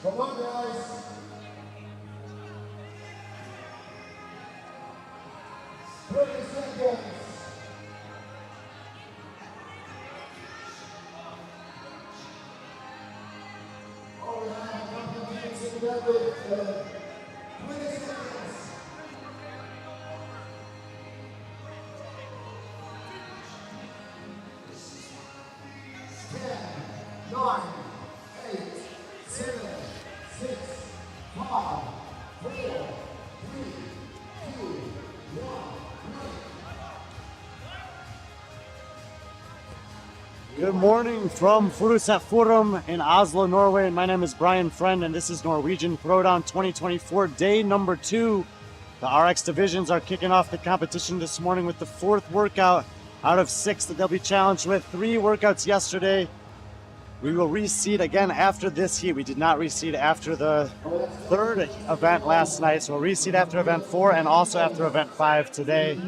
Come on, guys. Good morning from Furuset Forum in Oslo, Norway. My name is B.Friendly, and this is Norwegian Throwdown 2024, day number 2. The RX divisions are kicking off the competition this morning with the 4th workout out of 6 that they'll be challenged with. 3 workouts yesterday. We will reseed again after this heat. We did not reseed after the 3rd event last night, so we'll reseed after event 4 and also after event 5 today.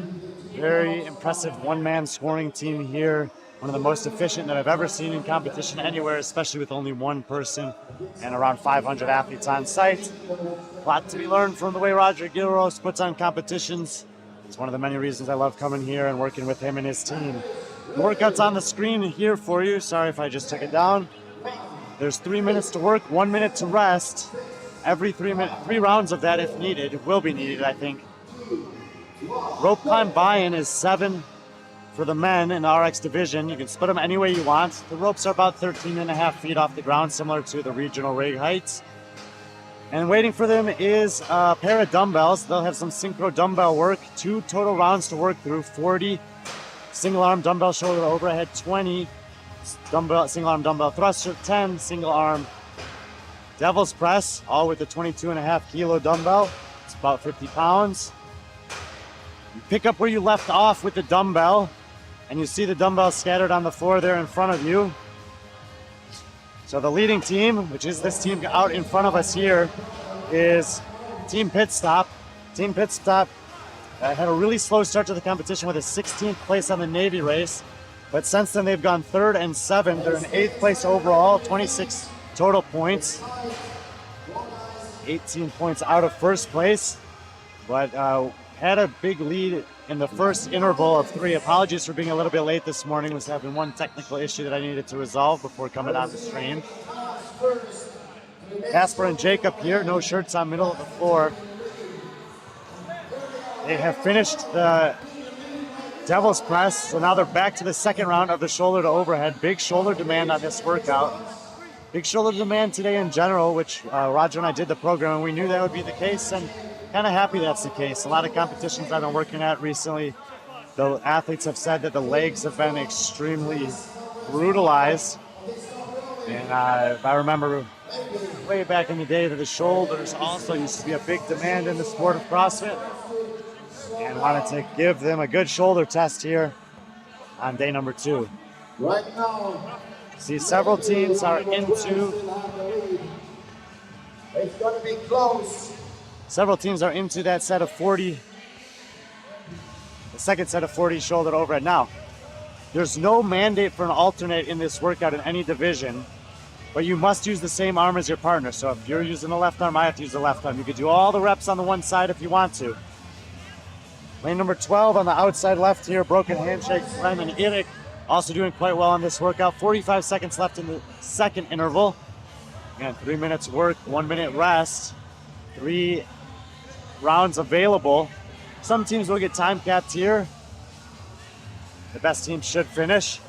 Very impressive one-man scoring team here. One of the most efficient that I've ever seen in competition anywhere, especially with only one person and around 500 athletes on site. A lot to be learned from the way Roger Gilros puts on competitions. It's one of the many reasons I love coming here and working with him and his team. The workout's on the screen here for you. Sorry if I just took it down. There's 3 minutes to work, 1 minute to rest. Every 3 rounds of that, if needed, will be needed, I think. Rope climb buy-in is 7 for the men in the RX division. You can split them any way you want. The ropes are about 13.5 feet off the ground, similar to the regional rig heights. And waiting for them is a pair of dumbbells. They'll have some synchro dumbbell work, 2 total rounds to work through, 40 single arm dumbbell shoulder overhead, 20 single arm dumbbell thruster, 10 single arm devil's press, all with a 22.5 kilo dumbbell. It's about 50 pounds. You pick up where you left off with the dumbbell, and you see the dumbbells scattered on the floor there in front of you. So the leading team, which is this team out in front of us here, is Team Pit Stop. Team Pit Stop had a really slow start to the competition with a 16th place on the Navy race, but since then they've gone 3rd and 7th. They're in 8th place overall, 26 total points, 18 points out of 1st place, but had a big lead in the first interval of 3. Apologies for being a little bit late this morning. Was having one technical issue that I needed to resolve before coming on the stream. Casper and Jacob here, no shirts on middle of the floor. They have finished the devil's press, so now they're back to the 2nd round of the shoulder to overhead. Big shoulder demand on this workout. Big shoulder demand today in general, which Roger and I did the program, and we knew that would be the case, and kind of happy that's the case. A lot of competitions I've been working at recently, the athletes have said that the legs have been extremely brutalized. And if I remember way back in the day that the shoulders also used to be a big demand in the sport of CrossFit. And wanted to give them a good shoulder test here on day number 2. Right now, see several teams are into. It's going to be close. Several teams are into that set of 40, the 2nd set of 40 shoulder to overhead. Now, there's no mandate for an alternate in this workout in any division, but you must use the same arm as your partner. So if you're using the left arm, I have to use the left arm. You could do all the reps on the one side if you want to. Lane number 12 on the outside left here, broken handshake, Rem and Erik also doing quite well on this workout. 45 seconds left in the 2nd interval. Again, 3 minutes work, 1 minute rest. 3 rounds available. Some teams will get time capped here. The best team should finish.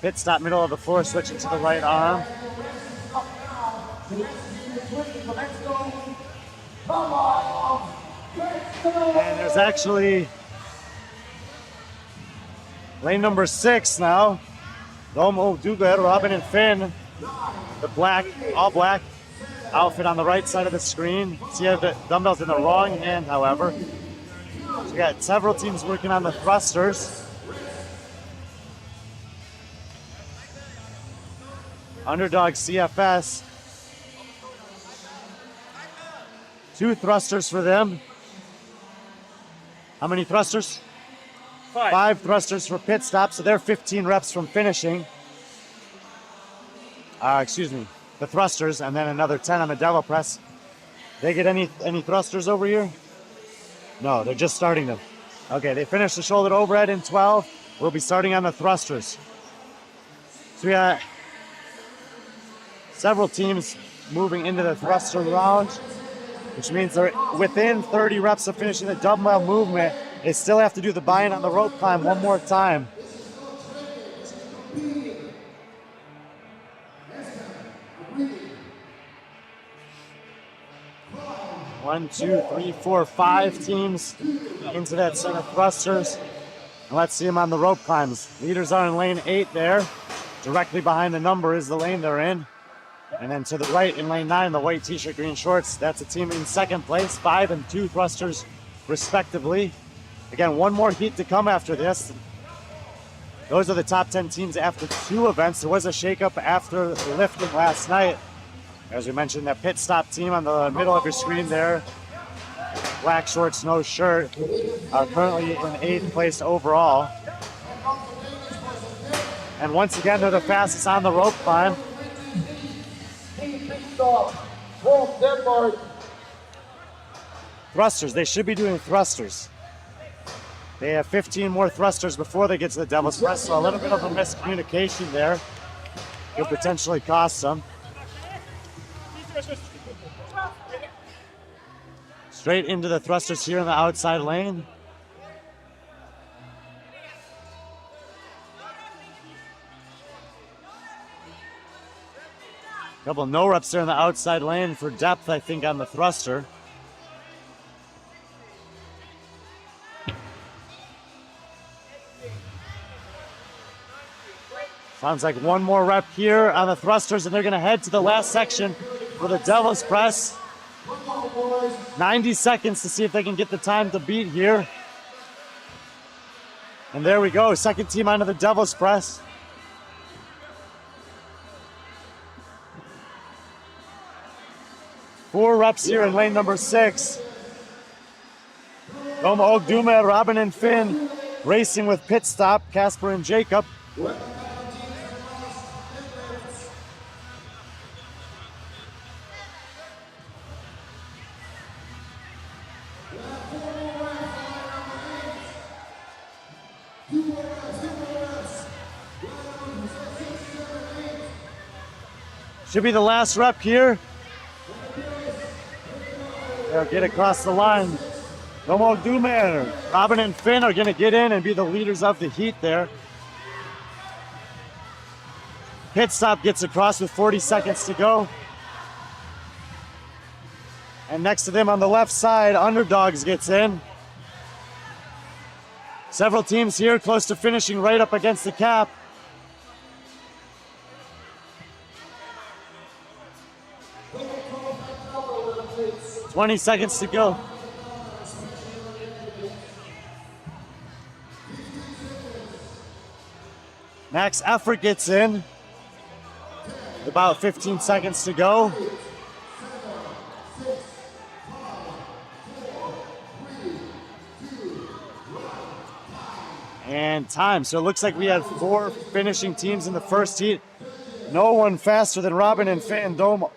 Pit stop, middle of the floor, switching to the right arm. And there's actually lane number 6 now. Domo, Duger, Robin, and Finn. The black, all black outfit on the right side of the screen. See, you have the dumbbells in the wrong hand, however. So we got several teams working on the thrusters. Underdog CFS. 2 thrusters for them. How many thrusters? 5 thrusters for Pit Stop, so they're 15 reps from finishing. Excuse me. the thrusters, and then another 10 on the devil press. They get any thrusters over here? No, they're just starting them. Okay, they finished the shoulder to overhead in 12. We'll be starting on the thrusters. So we got several teams moving into the thruster round, which means they're within 30 reps of finishing the dumbbell movement. They still have to do the buy-in on the rope climb one more time. 1, 2, 3, 4, 5 teams into that set of thrusters. And let's see them on the rope climbs. Leaders are in lane 8 there. Directly behind the number is the lane they're in. And then to the right in lane 9, the white t-shirt, green shorts, that's a team in second place, 5 and 2 thrusters respectively. Again, one more heat to come after this. Those are the top 10 teams after 2 events. There was a shakeup after lifting last night. As we mentioned, that pit stop team on the middle of your screen there, black shorts, no shirt, are currently in 8th place overall. And once again, they're the fastest on the rope climb. Thrusters, they should be doing thrusters. They have 15 more thrusters before they get to the devil's press, so a little bit of a miscommunication there could potentially cost them. Straight into the thrusters here in the outside lane. Couple no reps there in the outside lane for depth, I think, on the thruster. Sounds like one more rep here on the thrusters, and they're going to head to the last section for the devil's press. 90 seconds to see if they can get the time to beat here. And there we go, second team onto the devil's press. Four reps here in lane number 6. Doma Ogdume, Robin and Finn racing with pit stop, Casper and Jacob. Should be the last rep here. They'll get across the line. Doma Ogdume, Robin and Finn are going to get in and be the leaders of the heat there. Pit stop gets across with 40 seconds to go. And next to them on the left side, Underdogs gets in. Several teams here close to finishing right up against the cap. $20 seconds to go. Max Effort gets in. About 15 seconds to go. And time. So it looks like we had 4 finishing teams in the first heat. No one faster than Robin and Finn. Doma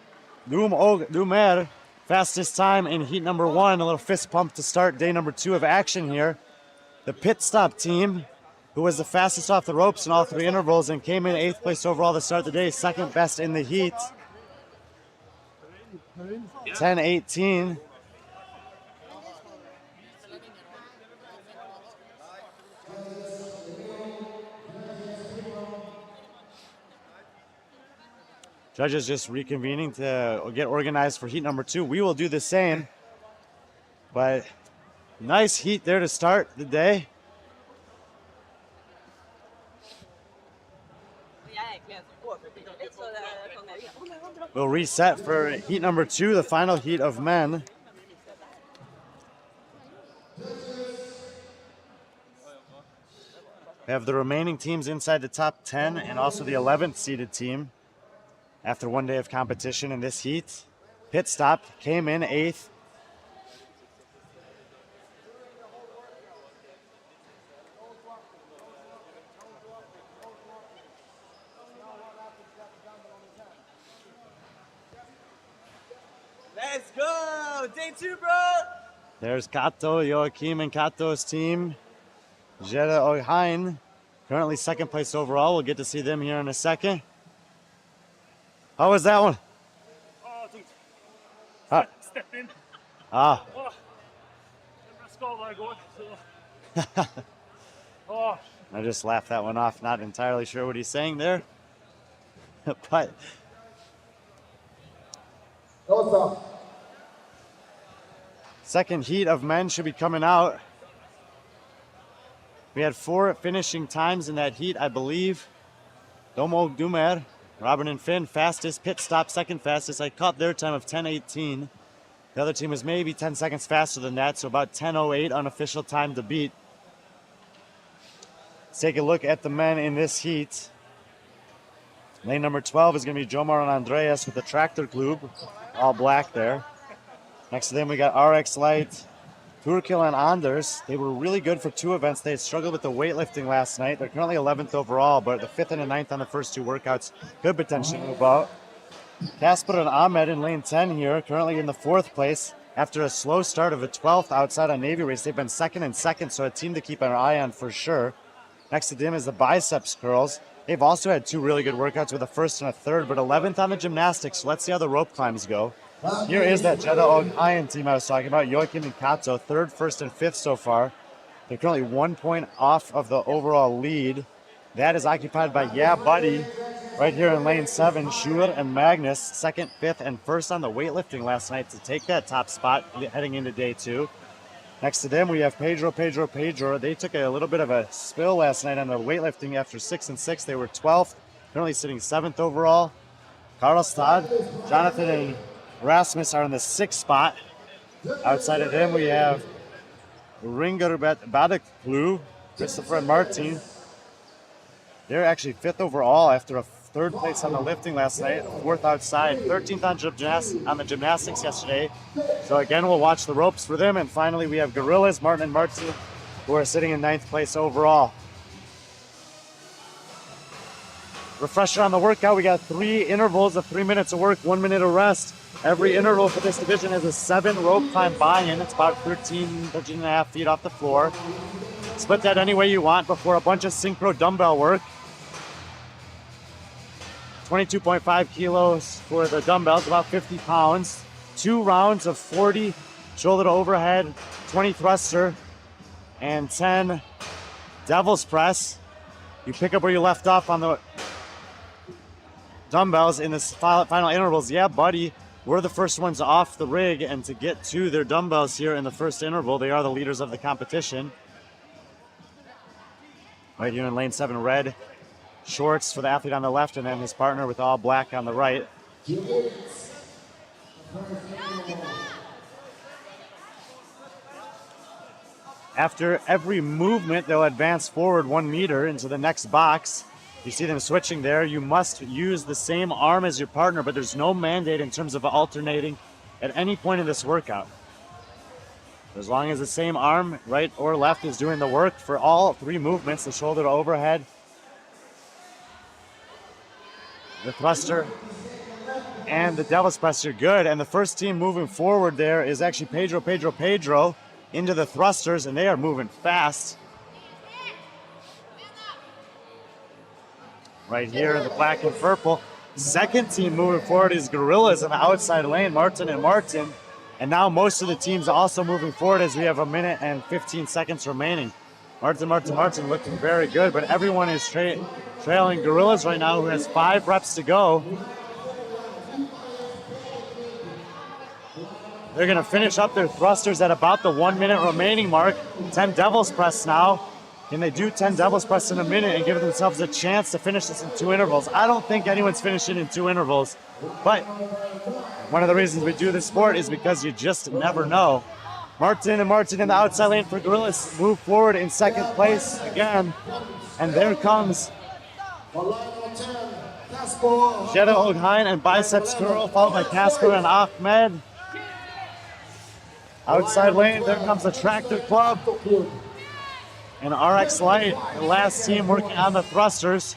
Ogdume, fastest time in heat number 1. A little fist pump to start day number 2 of action here. The pit stop team, who was the fastest off the ropes in all 3 intervals and came in 8th place overall to start the day, second best in the heat. 10:18. Judges just reconvening to get organized for heat number 2. We will do the same. But nice heat there to start the day. We'll reset for heat number 2, the final heat of men. We have the remaining teams inside the top 10 and also the 11th seeded team after one day of competition in this heat. Pit stop came in 8th. go! Day 2, bro! There's Kato, Joachim, and Kato's team. Jetta Ohain, currently second place overall. We'll get to see them here in a second. How was that one? Oh, dude. Step in. Ah. Oh. Let's go, my God. So. Oh. I just laughed that one off. Not entirely sure what he's saying there. But Awesome. second heat of men should be coming out. We had 4 finishing times in that heat, I believe. Domo Dumer, Robin and Finn, fastest, pit stop, second fastest. I caught their time of 10:18. The other team was maybe 10 seconds faster than that, so about 10:08 unofficial time to beat. Let's take a look at the men in this heat. Lane number 12 is going to be Jomar and Andreas with the Tractor Club, all black there. Next to them, we got RX Light, Turkil and Anders. They were really good for 2 events. They had struggled with the weightlifting last night. They're currently 11th overall, but the 5th and the 9th on the first 2 workouts could potentially move out. Casper and Ahmed in lane 10 here, currently in the 4th place. After a slow start of a 12th outside on Navy race, they've been second and second, so a team to keep an eye on for sure. Next to them is the biceps curls. They've also had 2 really good workouts with a 1st and a 3rd, but 11th on the gymnastics. So let's see how the rope climbs go. Here is that Jeddah Ogayan team I was talking about, Joachim and Kato, 3rd, 1st, and 5th so far. They're currently 1 point off of the overall lead. That is occupied by Yeah Buddy right here in lane 7, Schuler and Magnus, 2nd, 5th, and 1st on the weightlifting last night to take that top spot heading into day 2. Next to them, we have Pedro. They took a little bit of a spill last night on the weightlifting after 6 and 6. They were 12th, currently sitting 7th overall. Karlstad, Jonathan, and Rasmus are in the 6th spot. Outside of them, we have Ringer Badeklu, Christopher and Martin. They're actually 5th overall after a 3rd place on the lifting last night, 4th outside, 13th on the gymnastics yesterday. So again, we'll watch the ropes for them. And finally, we have Gorillas, Martin and Martin, who are sitting in 9th place overall. Refresher on the workout, we got 3 intervals of 3 minutes of work, 1 minute of rest. Every interval for this division has a 7 rope climb buy-in. It's about 13 and a half feet off the floor. Split that any way you want before a bunch of synchro dumbbell work. 22.5 kilos for the dumbbells, about 50 pounds. 2 rounds of 40 shoulder to overhead, 20 thruster, and 10 devil's press. You pick up where you left off on the dumbbells in the final intervals. Yeah, buddy, we're the first ones off the rig, and to get to their dumbbells here in the first interval, they are the leaders of the competition. Right here in lane 7, red shorts for the athlete on the left, and then his partner with all black on the right. After every movement, they'll advance forward 1 meter into the next box. You see them switching there. You must use the same arm as your partner, but there's no mandate in terms of alternating at any point in this workout. As long as the same arm, right or left, is doing the work for all 3 movements, the shoulder to overhead, the thruster, and the devil's press, you're good. And the first team moving forward there is actually Pedro into the thrusters, and they are moving fast. Right here in the black and purple. Second team moving forward is Gorillas in the outside lane, Martin and Martin. And now most of the teams also moving forward as we have 1 minute and 15 seconds remaining. Martin looking very good, but everyone is trailing Gorillas right now, who has 5 reps to go. They're going to finish up their thrusters at about the 1 minute remaining mark. 10 devil's press now. Can they do 10 devil's press in a minute and give themselves a chance to finish this in 2 intervals? I don't think anyone's finishing in 2 intervals, but one of the reasons we do this sport is because you just never know. Martin in the outside lane for Gorillas move forward in 2nd place again. And there comes Jeddah Ogayan and biceps curl, followed by Casper and Ahmed. Outside lane, there comes the Tractor Club and RX Light, the last team working on the thrusters.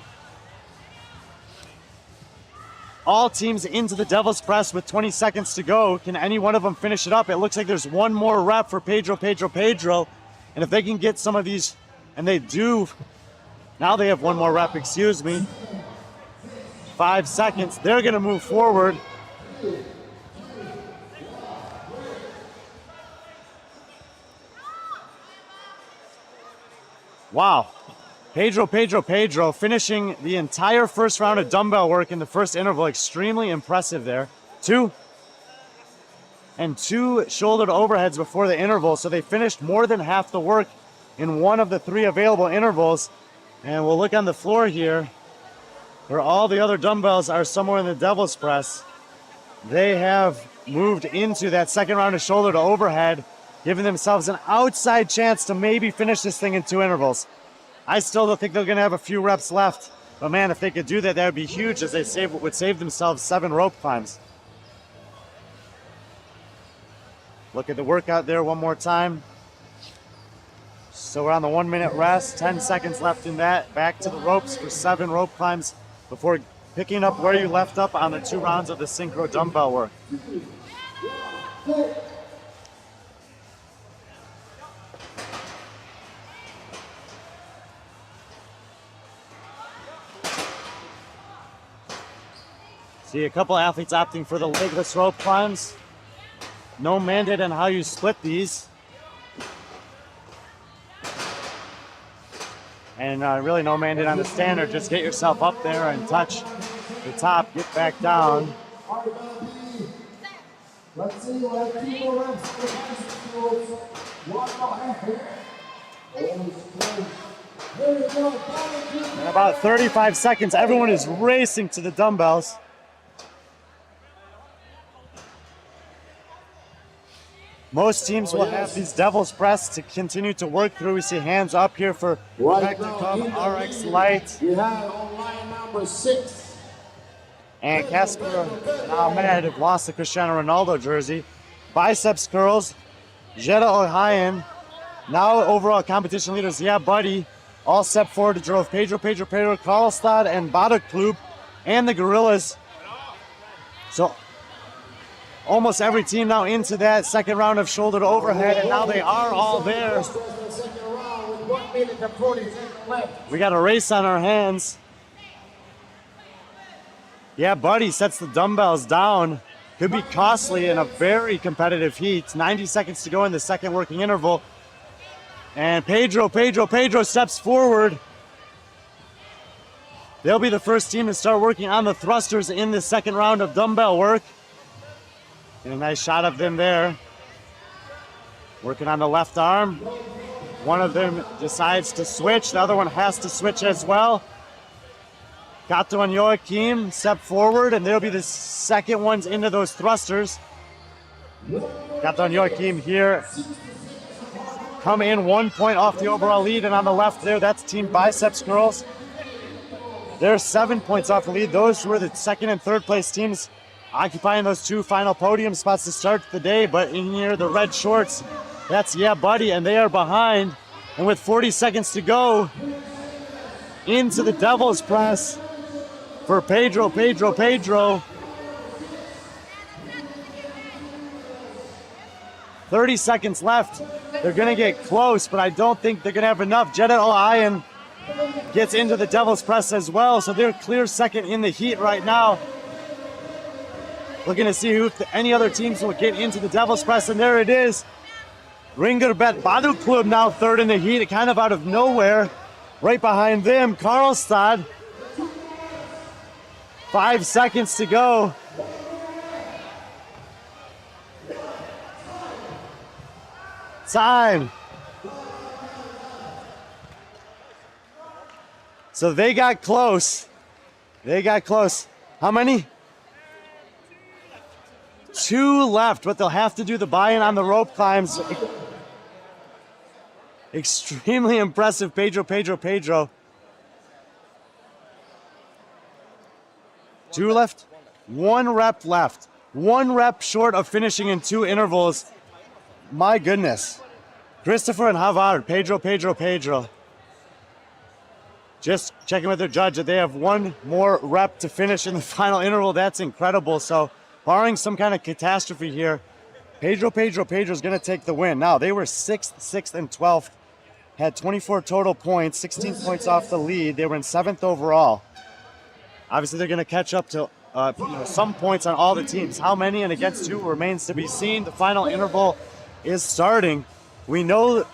all teams into the devil's press with 20 seconds to go. Can any one of them finish it up? It looks like there's one more rep for Pedro. And if they can get some of these, and they do, now they have one more rep, excuse me. 5 seconds, they're gonna move forward. Wow. Pedro finishing the entire first round of dumbbell work in the first interval. Extremely impressive there. 2 shoulder to overheads before the interval. So they finished more than half the work in one of the 3 available intervals. And we'll look on the floor here where all the other dumbbells are somewhere in the devil's press. They have moved into that second round of shoulder to overhead, giving themselves an outside chance to maybe finish this thing in 2 intervals. I still don't think they're going to have a few reps left. But man, if they could do that, that would be huge, as they would save themselves 7 rope climbs. Look at the workout there one more time. So we're on the 1 minute rest, 10 seconds left in that. Back to the ropes for 7 rope climbs before picking up where you left up on the 2 rounds of the synchro dumbbell work. See a couple athletes opting for the legless rope climbs. No mandate on how you split these. And really no mandate on the standard. Just get yourself up there and touch the top, get back down. Let's see what 2 more reps In about 35 seconds, everyone is racing to the dumbbells. Most teams will have these devil's press to continue to work through. We see hands up here for Practicum RX Light. You have on line number 6. And Casper Ahmed have lost the Cristiano Ronaldo jersey. Biceps curls, Jetta Ohayan. Now overall competition leaders, yeah, Buddy. All step forward to drove Pedro, Karlstad, and Badaklub, and the Gorillas. So almost every team now into that second round of shoulder to overhead, and now they are all there. We got a race on our hands. Yeah, Buddy sets the dumbbells down. Could be costly in a very competitive heat. 90 seconds to go in the second working interval. And Pedro steps forward. They'll be the first team to start working on the thrusters in the second round of dumbbell work. And a nice shot of them there. Working on the left arm. One of them decides to switch. The other one has to switch as well. Kato and Joachim step forward, and they'll be the second ones into those thrusters. Kato and Joachim here come in 1 point off the overall lead, and on the left there, that's Team Biceps Girls. They're 7 points off the lead. Those were the second and third place teams occupying those 2 final podium spots to start the day. But in here, the red shorts, that's Yeah Buddy, and they are behind. And with 40 seconds to go, into the devil's press for Pedro. 30 seconds left. They're gonna get close, but I don't think they're gonna have enough. Jetta Ohayan gets into the devil's press as well, so they're clear second in the heat right now. Looking to see if any other teams will get into the devil's press, and there it is. Ringerbet Badaklub now third in the heat, kind of out of nowhere. Right behind them, Karlstad. 5 seconds to go. Time. So they got close. How many? 2 left, but they'll have to do the buy-in on the rope climbs. Extremely impressive, Pedro. 2 left, 1 rep left. 1 rep short of finishing in 2 intervals. My goodness. Christopher and Havard, Pedro. Just checking with their judge that they have one more rep to finish in the final interval. That's incredible. So barring some kind of catastrophe here, Pedro is going to take the win. Now, they were 6th, and 12th, had 24 total points, 16 points off the lead. They were in 7th overall. Obviously, they're going to catch up to some points on all the teams. How many and against who remains to be seen. The final interval is starting. We know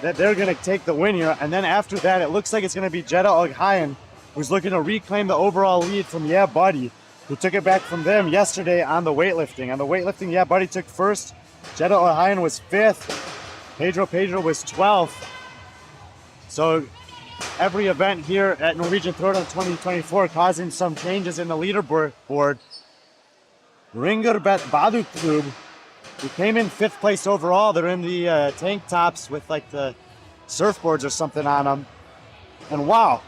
that they're going to take the win here. And then after that, it looks like it's going to be Jeddah Oghayan, who's looking to reclaim the overall lead from Yeah Buddy, who took it back from them yesterday on the weightlifting. On the weightlifting, Yeah Buddy took first. Jeddah Oghayan was 5th. Pedro was 12th. So every event here at Norwegian Throwdown 2024 causing some changes in the leaderboard. Ringerbet Badu Klub, who came in 5th place overall. They're in the tank tops with like the surfboards or something on them. And wow,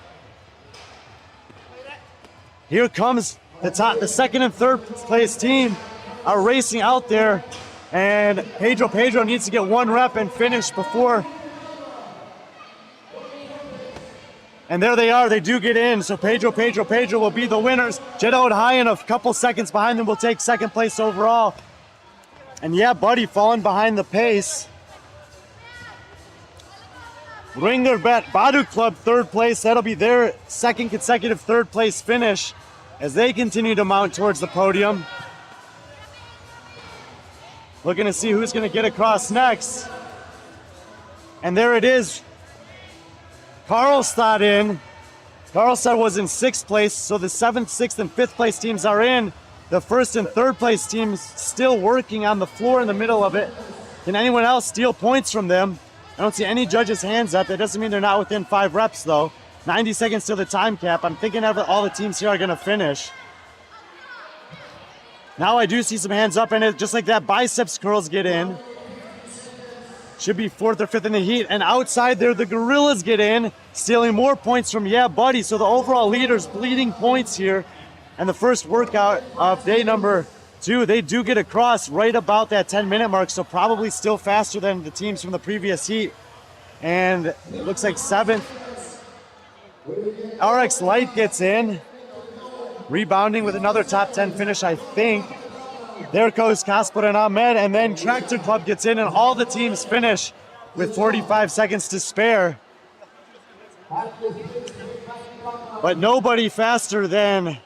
here comes the 2nd and 3rd place team are racing out there, and Pedro needs to get one rep and finish before. And there they are, they do get in. So Pedro will be the winners. Jeddah Oghayan, a couple seconds behind them, will take 2nd place overall. And Yeah Buddy falling behind the pace. Ringerbet Badu Club 3rd place. That'll be their 2nd consecutive 3rd place finish as they continue to mount towards the podium. Looking to see who's going to get across next. And there it is. Karlstad in. Karlstad was in 6th place, so the 7th, 6th, and 5th place teams are in. The 1st and 3rd place teams still working on the floor in the middle of it. Can anyone else steal points from them? I don't see any judges' hands up. That doesn't mean they're not within 5 reps, though. 90 seconds till the time cap. I'm thinking all the teams here are going to finish. Now I do see some hands up, and it just like that, biceps curls get in. Should be 4th or 5th in the heat. And outside there, the Gorillas get in, stealing more points from Yeah Buddy. So the overall leaders bleeding points here. And the first workout of day number 2, they do get across right about that 10-minute mark. So probably still faster than the teams from the previous heat. And it looks like 7th. RX Light gets in, rebounding with another top 10 finish, I think. There goes Kasper and Ahmed, and then Tractor Club gets in, and all the teams finish with 45 seconds to spare. But nobody faster than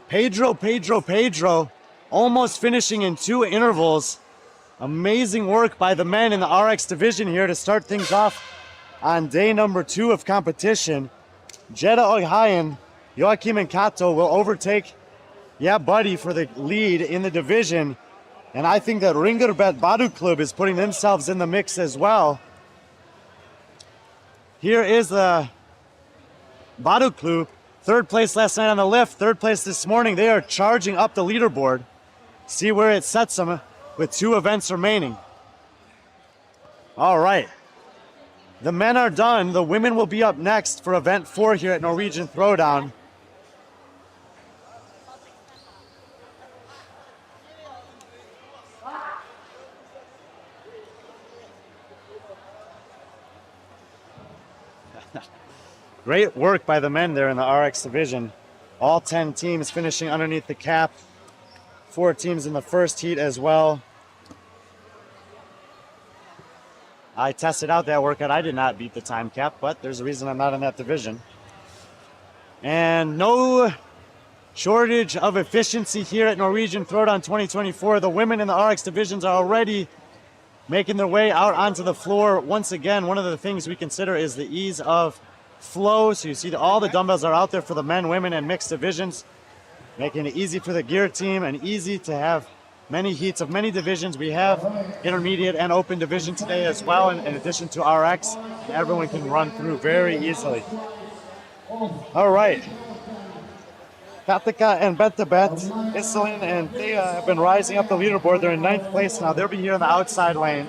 Pedro, almost finishing in 2 intervals. Amazing work by the men in the RX division here to start things off on day number 2 of competition. Jeddah Oghayan, Joachim and Kato will overtake Yeah Buddy for the lead in the division. And I think that Ringerbet Badu Club is putting themselves in the mix as well. Here is the Badu Club, 3rd place last night on the lift, 3rd place this morning. They are charging up the leaderboard. See where it sets them with 2 events remaining. All right. The men are done. The women will be up next for event 4 here at Norwegian Throwdown. Great work by the men there in the RX division. All 10 teams finishing underneath the cap. 4 teams in the first heat as well. I tested out that workout. I did not beat the time cap, but there's a reason I'm not in that division. And no shortage of efficiency here at Norwegian Throwdown 2024. The women in the RX divisions are already making their way out onto the floor. Once again, one of the things we consider is the ease of flow. So you see all the dumbbells are out there for the men, women, and mixed divisions, making it easy for the gear team and easy to have many heats of many divisions. We have intermediate and open division today as well, in addition to RX. Everyone can run through very easily. All right. Katika and Bentabet, Iselin and Thea have been rising up the leaderboard. They're in 9th place now. They'll be here in the outside lane.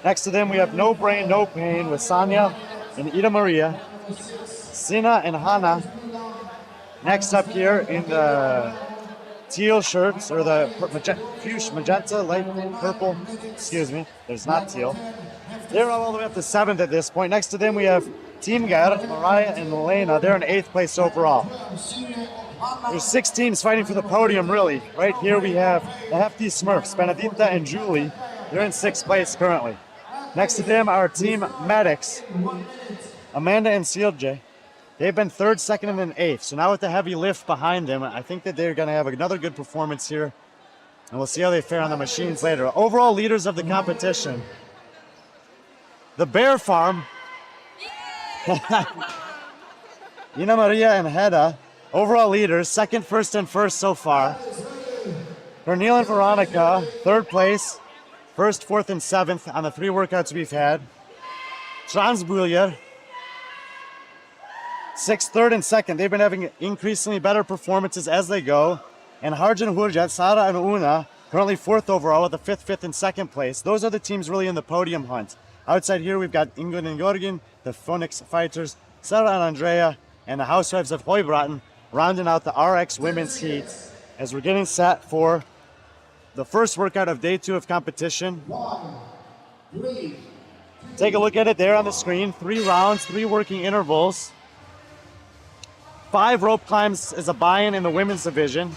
Next to them, we have No Brain, No Pain with Sonia and Ida Maria, Sina and Hana. Next up here in the teal shirts, or the magenta, light purple, excuse me, there's not teal. They're all the way up to 7th at this point. Next to them we have Timgar, Mariah, and Elena, they're in 8th place overall. There's 6 teams fighting for the podium, really. Right here we have the Hefty Smurfs, Benedita and Julie. They're in 6th place currently. Next to them are Team Medics, Amanda and Silje. They've been 3rd, 2nd, and then 8th. So now with the heavy lift behind them, I think that they're going to have another good performance here. And we'll see how they fare on the machines later. Overall leaders of the competition. The Bear Farm. Ina Maria and Hedda. Overall leaders, 2nd, 1st, and 1st so far. Pernille and Veronica, 3rd place. 1st, 4th, and 7th on the 3 workouts we've had. Transbuljer. 6th, 3rd, and 2nd. They've been having increasingly better performances as they go. And Harjan Hurjat, Sara and Una, currently 4th overall with the 5th, 5th, and 2nd place. Those are the teams really in the podium hunt. Outside here, we've got Ingun and Gorgin, the Phoenix Fighters, Sarah and Andrea, and the Housewives of Hoybraten, rounding out the RX women's heat as we're getting set for the first workout of day 2 of competition. Take a look at it there on the screen. 3 rounds, 3 working intervals. 5 rope climbs as a buy-in in the women's division.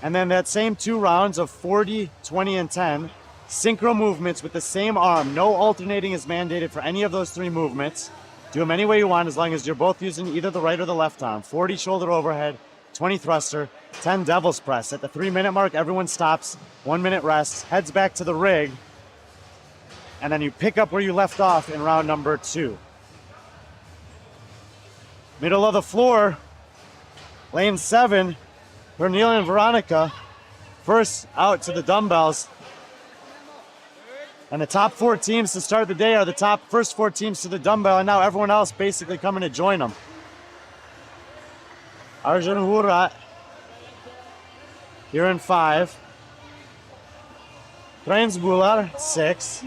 And then that same 2 rounds of 40, 20, and 10. Synchro movements with the same arm. No alternating is mandated for any of those 3 movements. Do them any way you want as long as you're both using either the right or the left arm. 40 shoulder overhead, 20 thruster, 10 devil's press. At the 3-minute mark, everyone stops. 1 minute rest, heads back to the rig. And then you pick up where you left off in round number 2. Middle of the floor, lane 7, Pernille and Veronica, first out to the dumbbells. And the top 4 teams to start the day are the first 4 teams to the dumbbell, and now everyone else basically coming to join them. Arjun Hurat here in 5. Trainsbular, 6.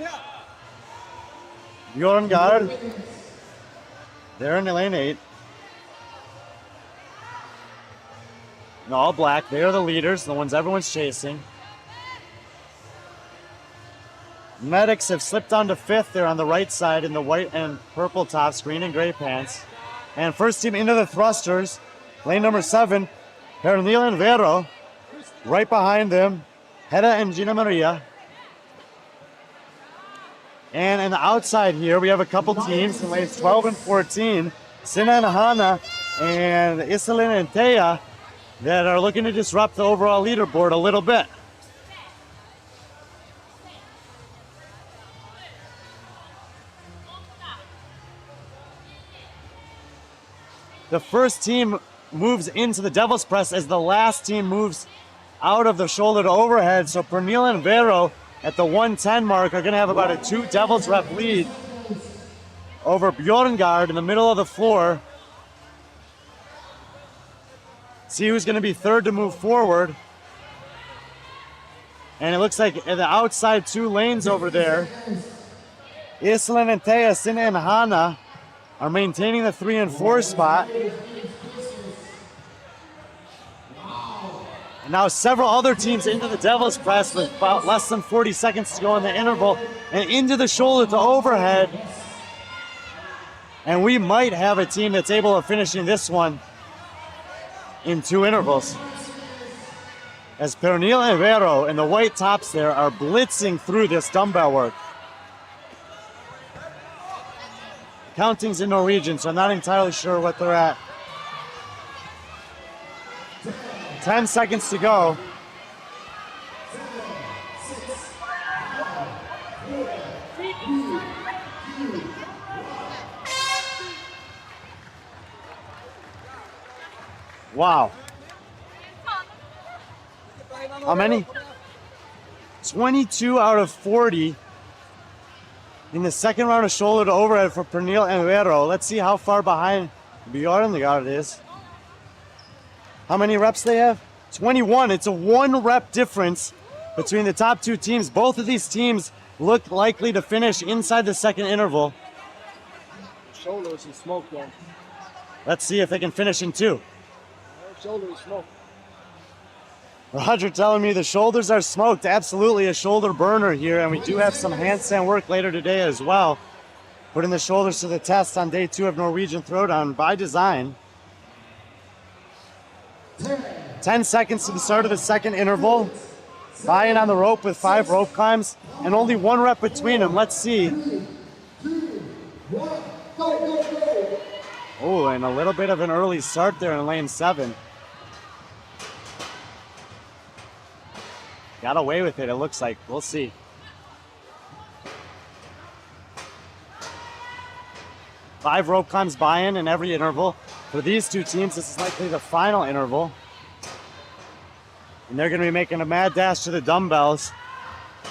Bjorngard, they're in lane 8. In all black, they are the leaders, the ones everyone's chasing. Medics have slipped down to 5th. They're on the right side in the white and purple tops, green and gray pants. And first team into the thrusters, lane number 7, Pernille and Vero. Right behind them, Hedda and Gina Maria. And on the outside here, we have a couple teams in lanes 12 and 14, Sina and Hana and Iselin and Thea, that are looking to disrupt the overall leaderboard a little bit. The first team moves into the devil's press as the last team moves out of the shoulder to overhead. So Pernille and Vero at the 110 mark are going to have about a 2 devil's rep lead over Bjorngard in the middle of the floor. See who's going to be 3rd to move forward. And it looks like in the outside 2 lanes over there, Iselin and Thea, Sina and Hana are maintaining the 3 and 4 spot. And now several other teams into the devil's press with about less than 40 seconds to go in the interval and into the shoulder to overhead. And we might have a team that's able of finishing this one in 2 intervals. As Pernille and Vero in the white tops there are blitzing through this dumbbell work. Counting's in Norwegian, so I'm not entirely sure what they're at. 10 seconds to go. Wow. How many? 22 out of 40 in the second round of shoulder to overhead for Pernille and Vero. Let's see how far behind Bjorngard is. How many reps they have? 21. It's a 1 rep difference between the top 2 teams. Both of these teams look likely to finish inside the second interval. Shoulders is smoke though. Let's see if they can finish in 2. Shoulder is smoke. Roger telling me the shoulders are smoked. Absolutely a shoulder burner here, and we do have some handstand work later today as well. putting the shoulders to the test on day 2 of Norwegian Throwdown by design. 10 seconds to the start of the second interval. Buy-in on the rope with 5 rope climbs and only 1 rep between them. Let's see. Oh, and a little bit of an early start there in lane 7. Got away with it, it looks like. We'll see. Five rope climbs buy-in in every interval. For these two teams, this is likely the final interval. And they're going to be making a mad dash to the dumbbells.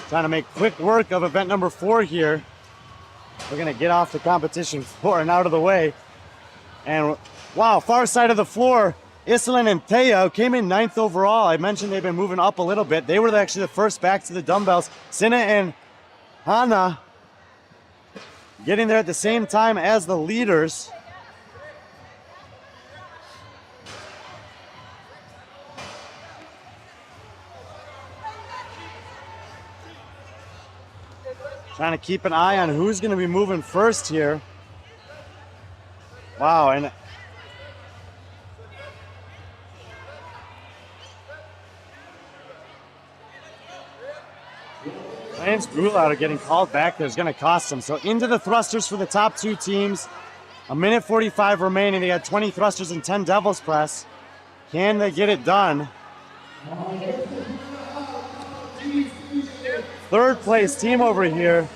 Trying to make quick work of event number 4 here. We're going to get off the competition floor and out of the way. And wow, far side of the floor, Iselin and Thea came in 9th overall. I mentioned they've been moving up a little bit. They were actually the first back to the dumbbells. Sinna and Hannah getting there at the same time as the leaders. Trying to keep an eye on who's going to be moving first here. Wow, and Lance Brulot are getting called back. There's going to cost them. So into the thrusters for the top 2 teams. A minute 45 remaining. They got 20 thrusters and 10 devil's press. Can they get it done? Third place team over here.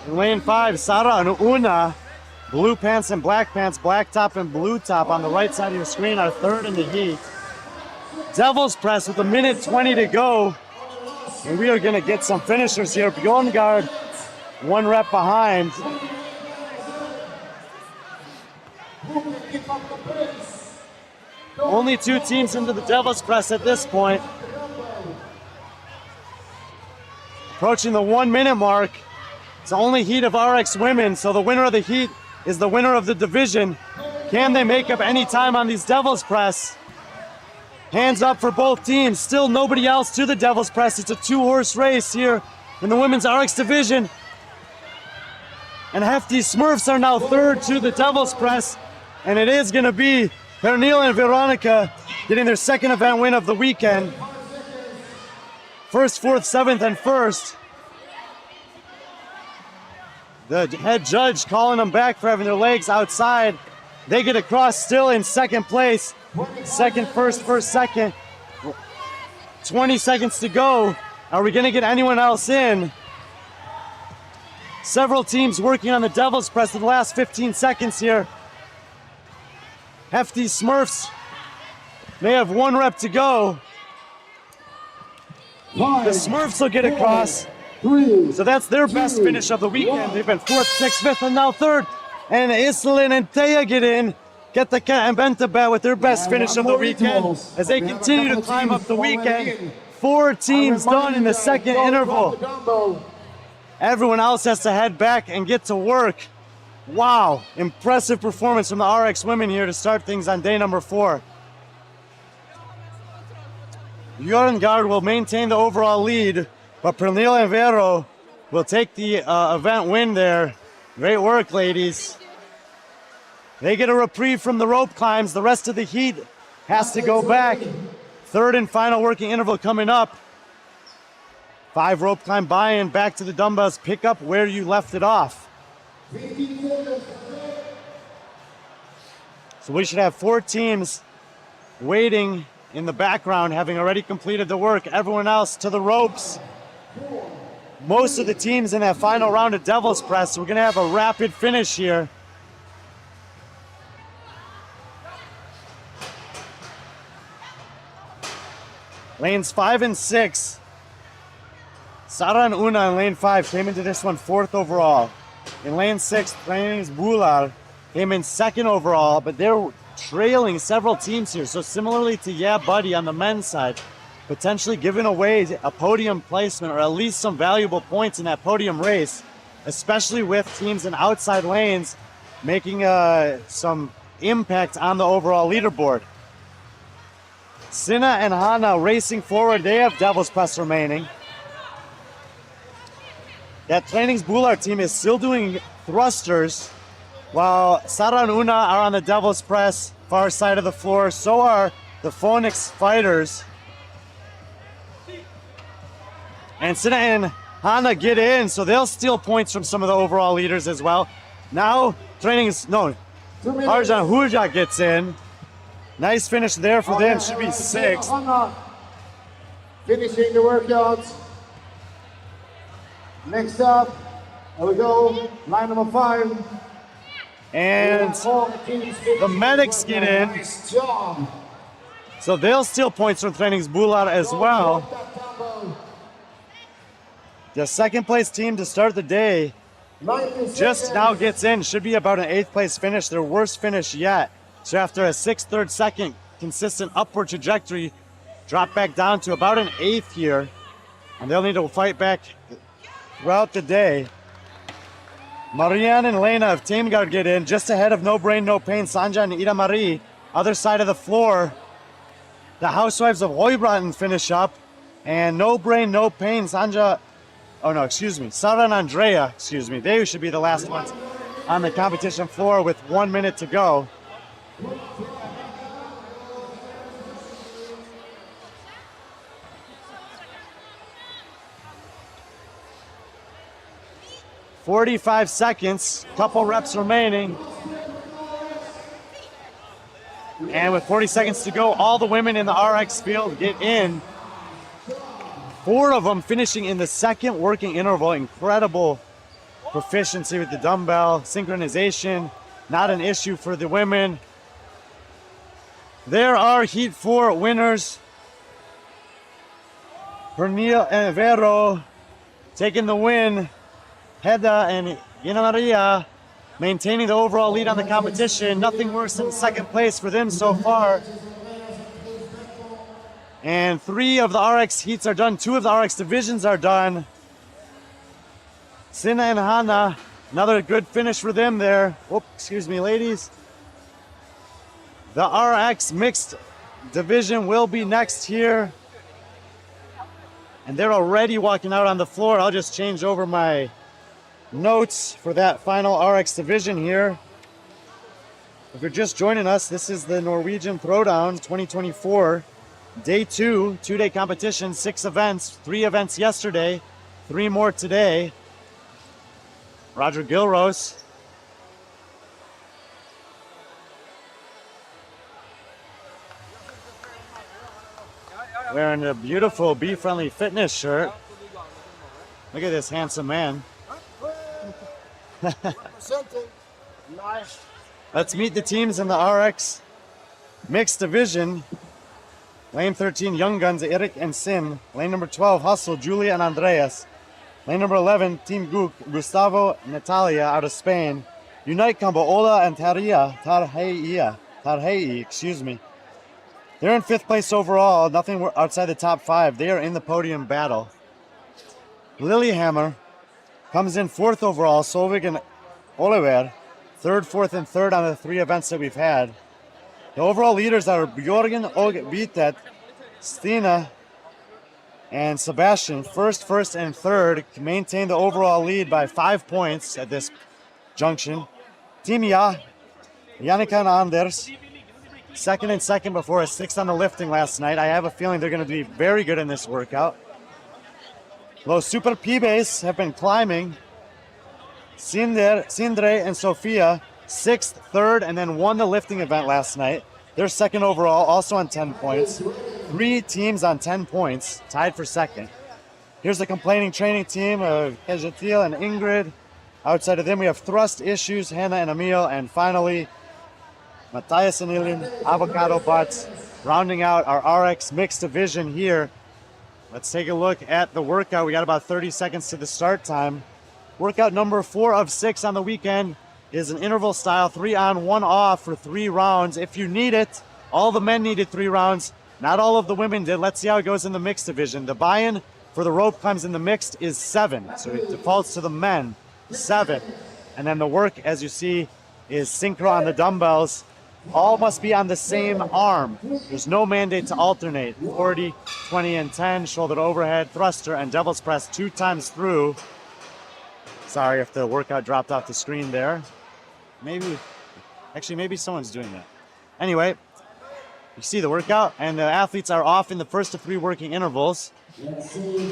In lane 5, Sara and Una. Blue pants and black pants, black top and blue top on the right side of your screen are third in the heat. Devil's press with a minute 20 to go. And we are going to get some finishers here. Bjorngard, 1 rep behind. Only 2 teams into the devil's press at this point. Approaching the 1 minute mark. It's the only heat of RX women, so the winner of the heat is the winner of the division. Can they make up any time on these devil's press? Hands up for both teams. Still nobody else to the devil's press. It's a 2-horse race here in the women's RX division. And Hefty Smurfs are now third to the devil's press. And it is going to be Pernille and Veronica getting their second event win of the weekend. First, fourth, seventh, and first. The head judge calling them back for having their legs outside. They get across still in second place. Second, first, second. 20 seconds to go. Are we going to get anyone else in? Several teams working on the devil's press in the last 15 seconds here. Hefty Smurfs may have 1 rep to go. The Smurfs will get across. So that's their best finish of the weekend. They've been 4th, 6th, 5th, and now 3rd. And Iselin and Thea get in. Get the cat and Bentabet with their best finish of the weekend as they continue to climb up the weekend. 4 teams done in the second interval. Everyone else has to head back and get to work. Wow, impressive performance from the RX women here to start things on day number 4. Bjorngard will maintain the overall lead, but Pernille and Vero will take the event win there. Great work, ladies. They get a reprieve from the rope climbs. The rest of the heat has to go back. Third and final working interval coming up. 5 rope climb buy-in, back to the dumbbells. Pick up where you left it off. So we should have 4 teams waiting in the background, having already completed the work. Everyone else to the ropes. Most of the teams in that final round of devil's press. We're going to have a rapid finish here. Lanes 5 and 6. Sara and Una in lane 5 came into this one 4th overall. In lane 6, Trainings Bular came in 2nd overall, but they're trailing several teams here. So similarly to Yeah Buddy on the men's side, potentially giving away a podium placement or at least some valuable points in that podium race, especially with teams in outside lanes making some impact on the overall leaderboard. Sinna and Hannah racing forward. They have devil's press remaining. That Trainingsbular team is still doing thrusters, while Sara and Una are on the devil's press, far side of the floor. So are the Phoenix Fighters. And Sina and Hana get in, so they'll steal points from some of the overall leaders as well. Now, Arjan Huja gets in. Nice finish there for them, should be 6. Finishing the workouts. Next up, here we go, line number 5. And the medics get in. Nice job. So they'll steal points from Trainingsbular as well. The second place team to start the day just now gets in. Should be about an 8th place finish, their worst finish yet. So after a 6th, 3rd, 2nd consistent upward trajectory, drop back down to about an 8th here. And they'll need to fight back throughout the day. Marianne and Lena of Team Guard get in, just ahead of No Brain, No Pain, Sanja and Ida Marie. Other side of the floor, the Housewives of Hoybranten finish up. And No Brain, No Pain, Sara and Andrea, they should be the last ones on the competition floor with 1 minute to go. "45 seconds, couple reps remaining. And with 40 seconds to go, all the women in the RX field get in. 4 of them finishing in the 2nd working interval. Incredible proficiency with the dumbbell. Synchronization, not an issue for the women. There are Heat 4 winners. Pernille and Vero taking the win. Hedda and Ina Maria maintaining the overall lead on the competition. Nothing worse than 2nd place for them so far. And 3 of the RX heats are done. 2 of the RX divisions are done. Sina and Hana, another good finish for them there. Oh, excuse me, ladies. The RX mixed division will be next here. And they're already walking out on the floor. I'll just change over my notes for that final RX division here. If you're just joining us, this is the Norwegian Throwdown 2024. Day 2, 2-day competition, 6 events, 3 events yesterday, 3 more today. Roger Gilros. Wearing a beautiful B.Friendly fitness shirt. Look at this handsome man. Let's meet the teams in the RX mixed division. Lane 13, Young Guns, Eric and Sim. Lane number 12, Hustle, Julia and Andreas. Lane number 11, Team Guk, Gustavo, Natalia out of Spain. Unite Combo, Ola and Tarhei, excuse me. They're in 5th place overall, nothing outside the top 5. They are in the podium battle. Lillehammer comes in 4th overall, Solvig and Oliver. 3rd, 4th, and 3rd on the 3 events that we've had. The overall leaders are Bjorgen, Og Vitet, Stina, and Sebastian. 1st, and 3rd maintain the overall lead by 5 points at this junction. Team Yannicka and Anders, 2nd and 2nd before a 6th on the lifting last night. I have a feeling they're going to be very good in this workout. Los Super Pibes have been climbing. Sindre and Sofia, 6th, 3rd, and then won the lifting event last night. They're 2nd overall, also on 10 points. 3 teams on 10 points, tied for 2nd. Here's the complaining training team of Kejatil and Ingrid. Outside of them, we have Thrust Issues, Hannah and Emil, and finally, Matthias and Ilin, Avocado Butts, rounding out our RX mixed division here. Let's take a look at the workout. We got about 30 seconds to the start time. Workout number 4 of 6 on the weekend is an interval style, 3 on, 1 off for 3 rounds. If you need it, all the men needed 3 rounds. Not all of the women did. Let's see how it goes in the mixed division. The buy-in for the rope climbs in the mixed is 7. So it defaults to the men, 7. And then the work, as you see, is synchro on the dumbbells. All must be on the same arm. There's no mandate to alternate. 40, 20, and 10, shoulder to overhead, thruster, and devil's press 2 times through. Sorry if the workout dropped off the screen there. Maybe someone's doing that. Anyway, you see the workout, and the athletes are off in the first of 3 working intervals. Let's see.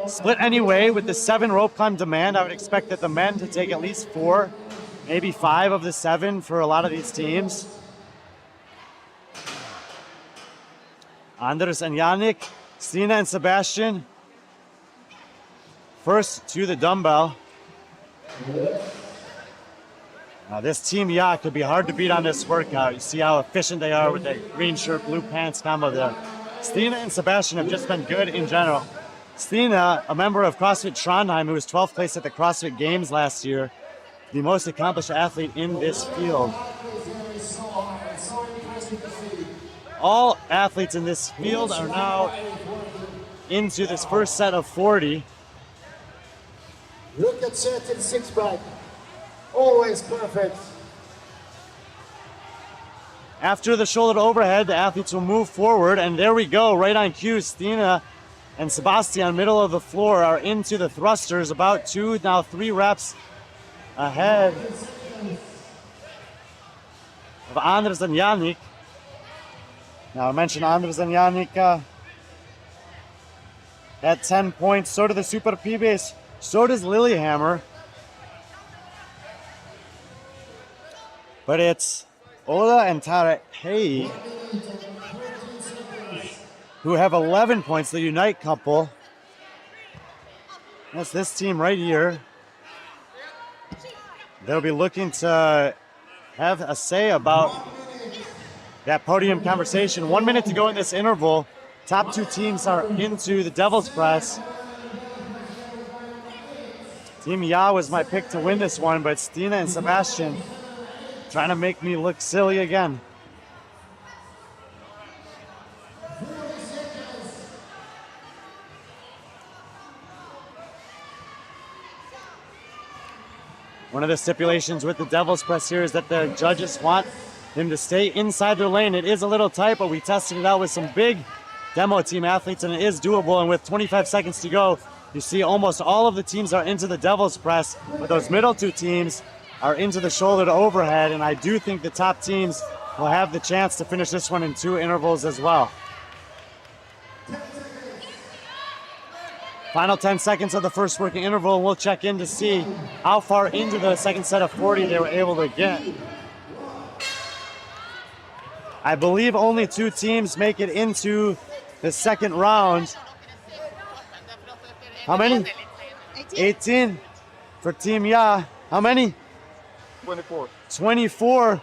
Split anyway with the 7 rope climb demand. I would expect that the men to take at least 4, maybe 5 of the 7 for a lot of these teams. Anders and Yannick, Stina and Sebastian. First to the dumbbell. Now this team, yeah, could be hard to beat on this workout. You see how efficient they are with the green shirt, blue pants combo there. Stina and Sebastian have just been good in general. Stina, a member of CrossFit Trondheim, who was 12th place at the CrossFit Games last year, the most accomplished athlete in this field. All athletes in this field are now into this first set of 40. Look at certain six-pack. Always perfect. After the shoulder to overhead, the athletes will move forward, and there we go, right on cue. Stina and Sebastian, middle of the floor, are into the thrusters, about 2, now 3 reps ahead of Anders and Yannick. Now I mentioned Anders and Yannick at 10 points. So do the Super Pibes. So does Lillehammer. But it's Ola and Tara Hey who have 11 points, the Unite couple. That's this team right here. They'll be looking to have a say about that podium conversation. 1 minute to go in this interval. Top 2 teams are into the Devil's Press. Team Ya was my pick to win this one, but Stina and Sebastian trying to make me look silly again. One of the stipulations with the Devil's Press here is that the judges want them to stay inside their lane. It is a little tight, but we tested it out with some big demo team athletes, and it is doable. And with 25 seconds to go, you see almost all of the teams are into the Devil's Press, but those middle 2 teams are into the shoulder to overhead, and I do think the top teams will have the chance to finish this one in 2 intervals as well. Final 10 seconds of the first working interval, and we'll check in to see how far into the second set of 40 they were able to get. I believe only 2 teams make it into the second round. How many? 18 for Team Ya. How many? 24. 24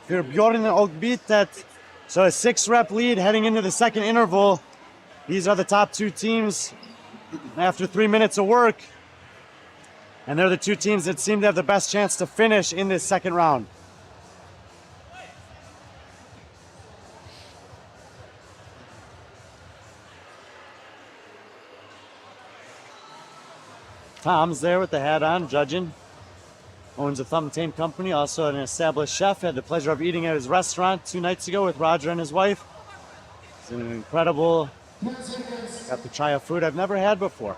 for Bjorn and Ogbitet. So a 6-rep lead heading into the second interval. These are the top 2 teams after 3 minutes of work. And they're the 2 teams that seem to have the best chance to finish in this second round. Tom's there with the hat on, judging. Owns a Thumb Tame company, also an established chef. Had the pleasure of eating at his restaurant 2 nights ago with Roger and his wife. It's an incredible, got to try a food I've never had before,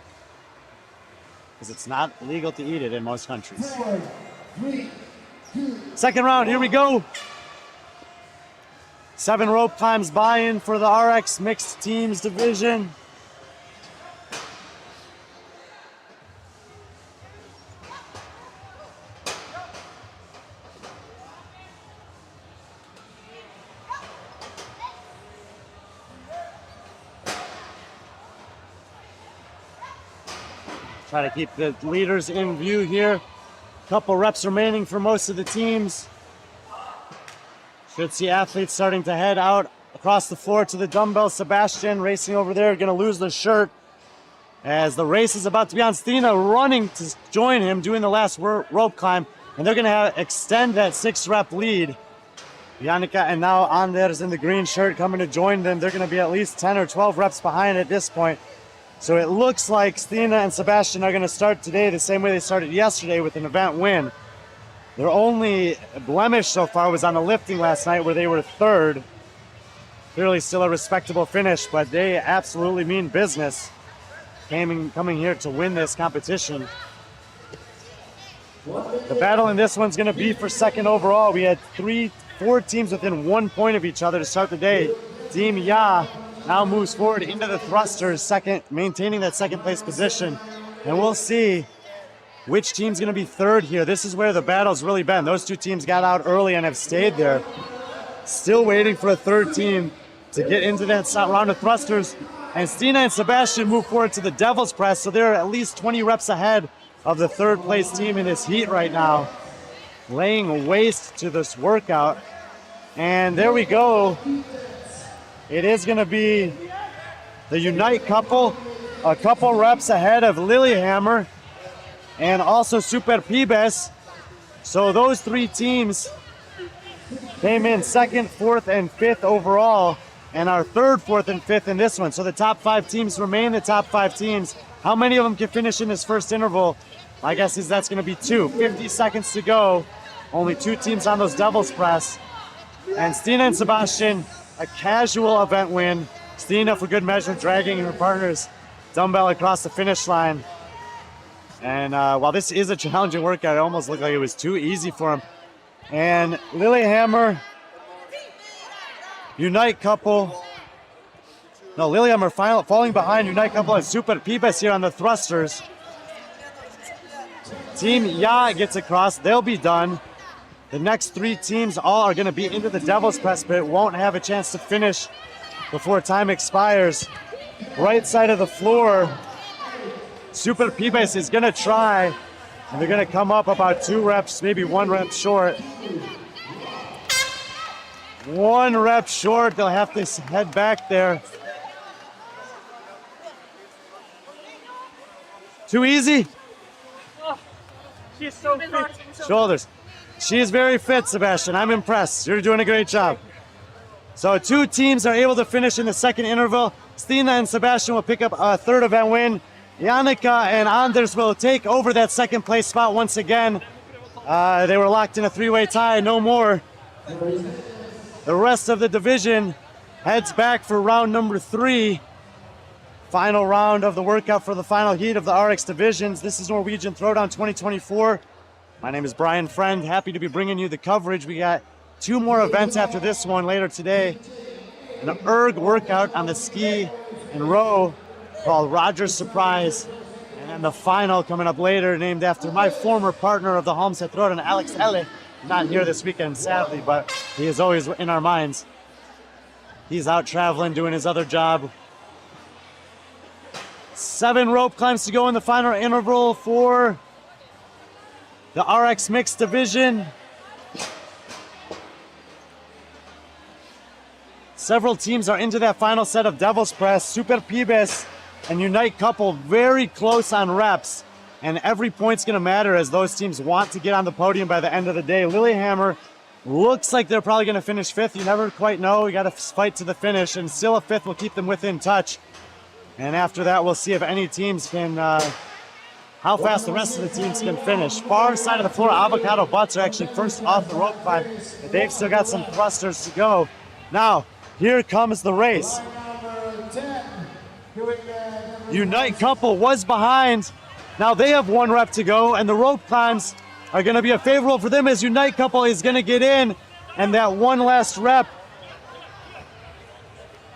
because it's not legal to eat it in most countries. 4, 3, 2. Second round, here we go. 7 rope climbs buy-in for the RX mixed teams division. Try to keep the leaders in view here. Couple reps remaining for most of the teams. Should see athletes starting to head out across the floor to the dumbbell. Sebastian racing over there, gonna lose the shirt as the race is about to be on. Stina running to join him, doing the last rope climb, and they're gonna extend that 6-rep lead. Yannicka and now Anders in the green shirt coming to join them. They're gonna be at least 10 or 12 reps behind at this point. So it looks like Stina and Sebastian are going to start today the same way they started yesterday, with an event win. Their only blemish so far was on the lifting last night, where they were 3rd. Clearly still a respectable finish, but they absolutely mean business coming here to win this competition. The battle in this one's going to be for second overall. We had four teams within 1 point of each other to start the day. Team Ya now moves forward into the thrusters, maintaining that second place position. And we'll see which team's going to be third here. This is where the battle's really been. Those two teams got out early and have stayed there. Still waiting for a third team to get into that round of thrusters. And Stina and Sebastian move forward to the Devil's Press, so they're at least 20 reps ahead of the third place team in this heat right now, laying waste to this workout. And there we go. It is going to be the Unite couple, a couple reps ahead of Lillehammer and also Super Pibes. So those three teams came in second, fourth, and fifth overall, and are third, fourth, and fifth in this one. So the top 5 teams remain the top 5 teams. How many of them can finish in this first interval? My guess is that's going to be 2. 50 seconds to go. Only 2 teams on those Devil's Press. And Stina and Sebastian, a casual event win. Stina, for good measure, dragging her partner's dumbbell across the finish line. And while this is a challenging workout, it almost looked like it was too easy for him. And Lillehammer, Unite couple. No, Lillehammer falling behind Unite couple and Super Pibes here on the thrusters. Team Ya gets across. They'll be done. The next 3 teams all are going to be into the Devil's Press, but won't have a chance to finish before time expires. Right side of the floor, Super Pibes is going to try, and they're going to come up about 2 reps, maybe 1 rep short. 1 rep short. They'll have to head back there. Too easy? She's so fit. Shoulders. She is very fit, Sebastian. I'm impressed. You're doing a great job. So 2 teams are able to finish in the second interval. Stina and Sebastian will pick up a third event win. Jannica and Anders will take over that second place spot once again. They were locked in a 3-way tie, no more. The rest of the division heads back for round number 3. Final round of the workout for the final heat of the RX divisions. This is Norwegian Throwdown 2024. My name is Brian Friend. Happy to be bringing you the coverage. We got 2 more events after this one later today. An erg workout on the ski and row called Roger's Surprise. And then the final coming up later, named after my former partner of the Halmstad Throwdown, Alex Elle. Not here this weekend, sadly, but he is always in our minds. He's out traveling, doing his other job. 7 rope climbs to go in the final interval for the RX Mixed Division. Several teams are into that final set of Devil's Press. Super Pibes and Unite couple very close on reps, and every point's going to matter as those teams want to get on the podium by the end of the day. Lillehammer looks like they're probably going to finish 5th. You never quite know. You got to fight to the finish, and still a 5th will keep them within touch. And after that, we'll see if any teams can, how fast the rest of the teams can finish. Far side of the floor, Avocado Butts are actually first off the rope climb. But they've still got some thrusters to go. Now, here comes the race. Unite couple was behind. Now they have 1 rep to go, and the rope climbs are going to be a favorable for them as Unite couple is going to get in, and that 1 last rep.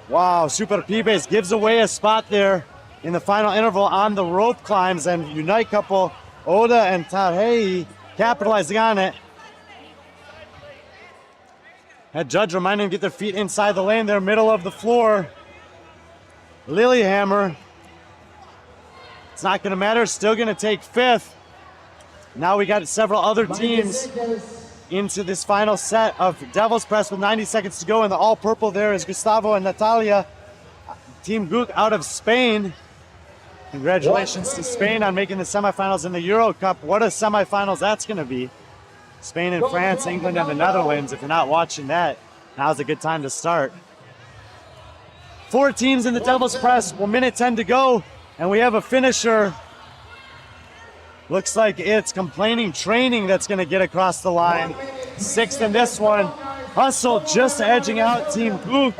Wow, Super Pibes gives away a spot there in the final interval on the rope climbs, and Unite couple, Oda and Tarhei, capitalizing on it. Head judge reminding them to get their feet inside the lane there, middle of the floor. Lillehammer, it's not going to matter, still going to take 5th. Now we got several other teams into this final set of Devil's Press with 90 seconds to go. In the all purple there is Gustavo and Natalia. Team Guk out of Spain. Congratulations to Spain on making the semifinals in the Euro Cup. What a semifinals that's going to be. Spain and France, England and the Netherlands. If you're not watching that, now's a good time to start. 4 teams in the Devil's Press, 1 minute 10 to go, and we have a finisher. Looks like it's Complaining Training that's going to get across the line. 6th in this one. Hustle just edging out Team Guk.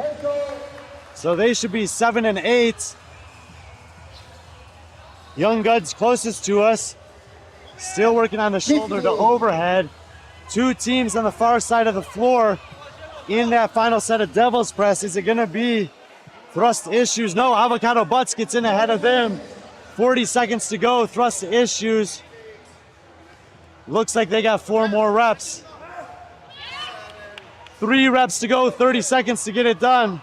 So they should be 7 and 8. Young Guns closest to us. Still working on the shoulder to overhead. Two teams on the far side of the floor in that final set of Devil's Press. Is it going to be thrust issues? No, Avocado Butts gets in ahead of them. 40 seconds to go. Thrust issues. Looks like they got 4 more reps. 3 reps to go. 30 seconds to get it done.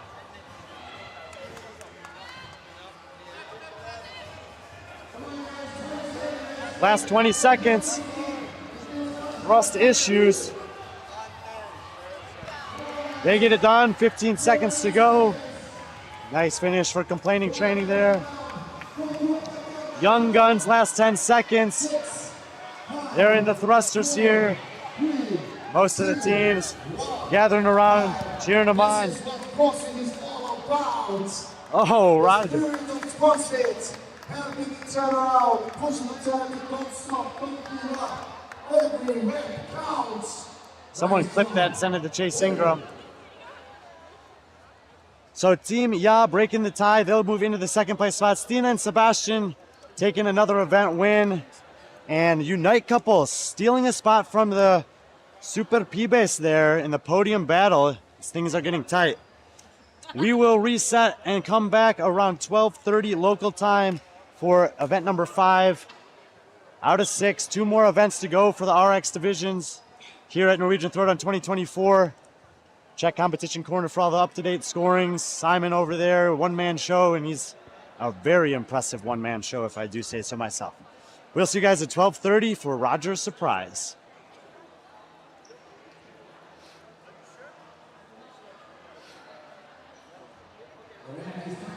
Last 20 seconds. Thrust issues. They get it done. 15 seconds to go. Nice finish for Complaining Training there. Young Guns, last 10 seconds. They're in the thrusters here. Most of the teams gathering around, cheering them on. Oh, Roger. Turn around, push the turn, don't stop, don't give up. Every rep counts. Someone clipped that and sent it to Chase Ingram. So Team Ya breaking the tie. They'll move into the second place spot. Stina and Sebastian taking another event win. And Unite Couple stealing a spot from the Super Pibes there in the podium battle. Things are getting tight. We will reset and come back around 12:30 local time for event number 5 out of 6. 2 more events to go for the RX divisions here at Norwegian Throwdown 2024. Check Competition Corner for all the up-to-date scorings. Simon over there, one-man show, and he's a very impressive one-man show, if I do say so myself. We'll see you guys at 12:30 for Roger's surprise. The